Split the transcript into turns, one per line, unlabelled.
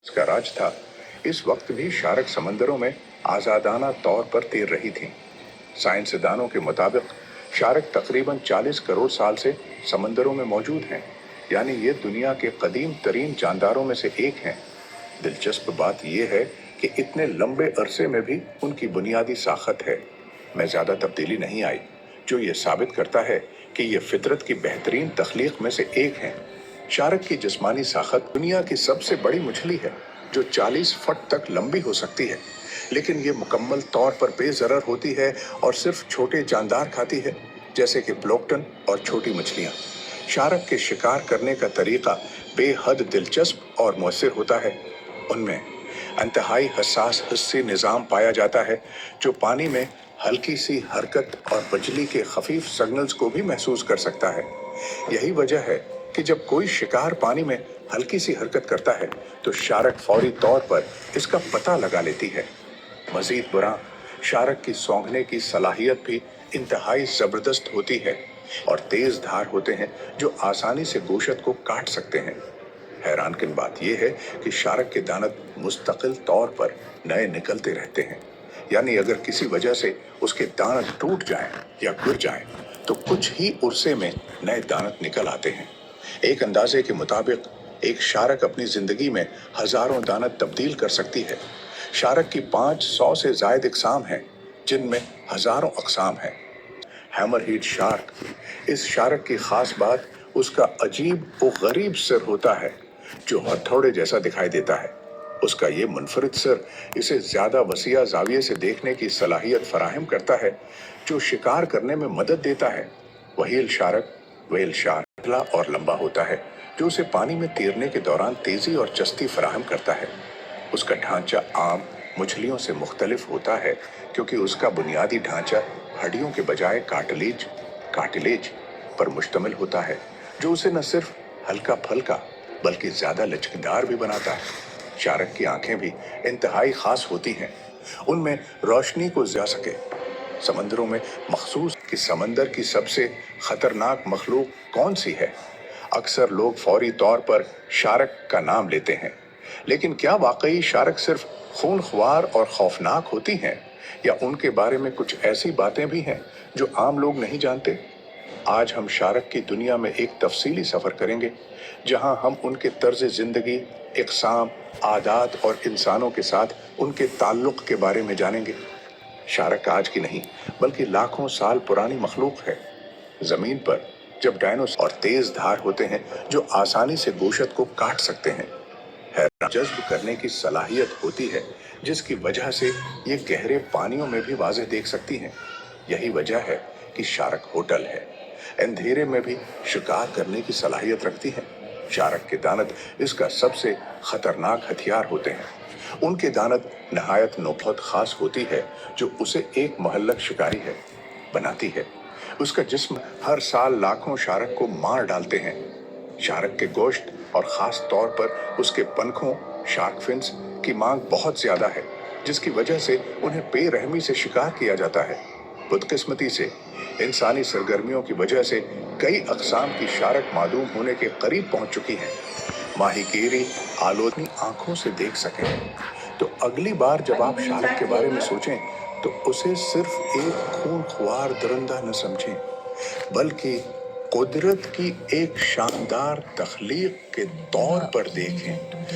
इसका राज था। इस वक्त भी शार्क समंदरों में आजादाना तौर पर तैर रही थीं। साइंसदानों के मुताबिक शार्क तकरीबन 40 करोड़ साल से समंदरों में मौजूद हैं, यानी ये दुनिया के कदीम तरीन जानदारों में से एक हैं। दिलचस्प बात यह है कि इतने लंबे अरसे में भी उनकी बुनियादी साखत है में ज्यादा तब्दीली नहीं आई, जो ये साबित करता है कि ये फितरत की बेहतरीन तख्लीक में से एक है। शार्क की जिस्मानी साखत दुनिया की सबसे बड़ी मछली है, जो 40 फुट तक लंबी हो सकती है, लेकिन ये मुकम्मल तौर पर बेजरर होती है और सिर्फ छोटे जानदार खाती है, जैसे कि प्लॉन्क्टन और छोटी मछलियां। शार्क के शिकार करने का तरीका बेहद दिलचस्प और मुअस्सिर होता है। उनमें इंतहाई हसास हिस्सी निज़ाम पाया जाता है, जो पानी में हल्की सी हरकत और बिजली के खफीफ सिग्नल्स को भी महसूस कर सकता है। यही वजह है कि जब कोई शिकार पानी में हल्की सी हरकत करता है तो शार्क फौरी तौर पर इसका पता लगा लेती है। मजीद बुरा, शार्क की सूंघने की सलाहियत भी इंतहाई जबरदस्त होती है और तेज धार होते हैं, जो आसानी से गोश्त को काट सकते हैं। हैरानकुन बात यह है कि शार्क के दांत मुस्तकिल तौर पर नए निकलते रहते हैं, यानी अगर किसी वजह से उसके दांत टूट जाएं या गिर जाएं तो कुछ ही उर्से में नए दांत निकल आते हैं। एक अंदाजे के मुताबिक एक शार्क अपनी जिंदगी में हजारों दांत तब्दील कर सकती है। शार्क की 500 से जायद इकसाम हैं, जिनमें हजारों अकसाम हैं। हैमरहेड शार्क, इस शार्क की खास बात उसका अजीब और गरीब सिर होता है, जो हथौड़े जैसा दिखाई देता है। उसका ये मुनफरिद सिर इसे ज्यादा वसीया जाविये से देखने की सलाहियत फराहम करता है, जो शिकार करने में मदद देता है। व्हेल शार्क पतला और लंबा होता है, जो उसे पानी में तैरने के दौरान तेजी और चस्ती फराहम करता है। उसका ढांचा आम मछलियों से मुख्तलिफ होता है, क्योंकि उसका बुनियादी ढांचा हड्डियों के बजाय कार्टिलेज पर मुश्तमिल होता है, जो उसे न सिर्फ हल्का फल्का बल्कि ज्यादा लचकदार भी बनाता है। शार्क की आंखें भी इंतहाई खास होती हैं, उनमें रोशनी को जा सके। समंदरों में मखसूस कि समंदर की सबसे खतरनाक मखलूक कौन सी है। अक्सर लोग फौरी तौर पर शार्क का नाम लेते हैं, लेकिन क्या वाकई शार्क सिर्फ खूनख्वार और खौफनाक होती हैं, या उनके बारे में कुछ ऐसी बातें भी हैं जो आम लोग नहीं जानते। आज हम शार्क की दुनिया में एक तफसीली सफर करेंगे, जहां हम उनके तर्ज जिंदगी, इकसाम, आदात और इंसानों के साथ उनके ताल्लुक के बारे में जानेंगे। शार्क आज की नहीं बल्कि लाखों साल पुरानी मखलूक है। जमीन पर जब डायनोसॉर और तेज धार होते हैं, जो आसानी से गोश्त को काट सकते हैं, हैरान जज्ब करने की सलाहियत होती है, जिसकी वजह से ये गहरे पानियों में भी वाज़ेह देख सकती हैं। यही वजह है कि शार्क होटल है, अंधेरे में भी शिकार करने की सलाहियत रखती है। शार्क के दांत इसका सबसे खतरनाक हथियार होते हैं। उनके दांत नहायत नोखत खास होती है, जो उसे एक महल्लक शिकारी है बनाती है। उसका जिस्म हर साल लाखों शार्क को मार डालते हैं। शार्क के गोश्त और खास तौर पर उसके पंखों शार्क फिन्स की मांग बहुत ज्यादा है, जिसकी वजह से उन्हें बेरहमी से शिकार किया जाता है। बदकिस्मती से इंसानी सरगर्मियों की वजह से कई अकसाम की शार्क मादूम होने के करीब पहुंच चुकी हैं। माहीगीरी आलोचनी आंखों से देख सकें। तो अगली बार जब आप शार्क के बारे में सोचें तो उसे सिर्फ एक खूनख्वार दरिंदा न समझें, बल्कि कुदरत की एक शानदार तख्लीक के तौर पर देखें।